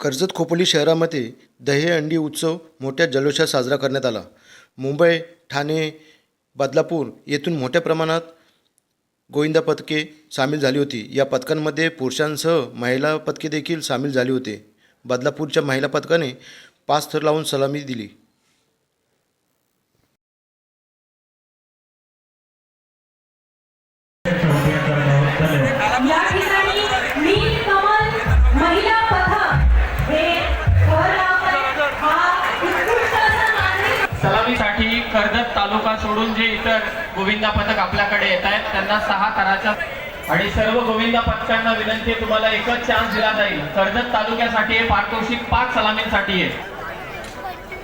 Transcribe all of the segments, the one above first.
कर्जत खोपोली शहरामध्ये दहीहंडी उत्सव मोठ्या जल्लोषात साजरा करण्यात आला। मुंबई, ठाणे, बदलापूर येथून मोठ्या प्रमाणात गोविंदा पथके सामील झाली होती। या पथकांमध्ये पुरुषांसह महिला पथके देखील सामील झाली होते। बदलापूरच्या महिला पथकाने 5 थर लावून सलामी दिली। सलामीसाठी कर्जत तालुका सोडून जे इतर गोविंदा पथक आपल्याकडे येत आहेत त्यांना 6 थराच्या आणि सर्व गोविंदा पथकांना विनंती आहे, तुम्हाला एकच चान्स दिला जाईल। कर्जत तालुक्यासाठी पारितोषिक 5 सलामींसाठी आहे।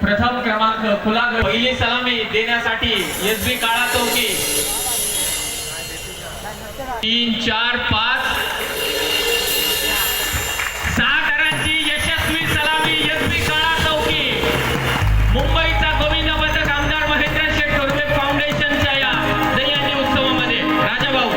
प्रथम क्रमांक खुला पहिली सलामी देण्यासाठी एसबी काळा चौकी 3, 4, 5 6 थरांची यशस्वी सलामी एसबी काळा चौकी मुंबईचा गोविंदा पथक आमदार महेंद्र शेठ थोरवे फाउंडेशनच्या या दहीहंडी उत्सवामध्ये राजाभाऊ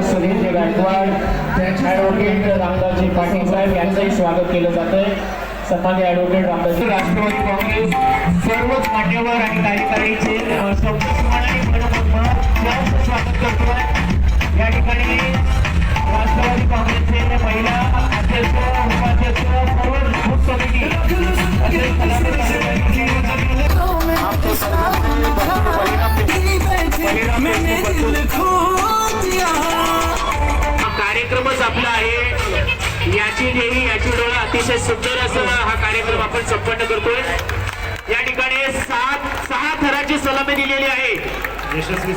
सुनील गायकवाड ॲडव्होकेट रामदासजी पाटील साहेब यांचंही स्वागत केलं जातंय। सन्माननीय ॲडव्होकेट रामदासजी राष्ट्रवादी काँग्रेस सर्वच मान्यवर आणि कार्यकारीचे स्वागत करतोय। या ठिकाणी राष्ट्रवादी काँग्रेसचे महिला अध्यक्ष उपाध्यक्ष सर्व बूथ समिती कार्यक्रमच आपला आहे। याची देवी याची डोळा अतिशय सुंदर असं हा कार्यक्रम आपण संपन्न करतोय। या ठिकाणी 6 थराची सलामी दिलेली आहे। यशस्वी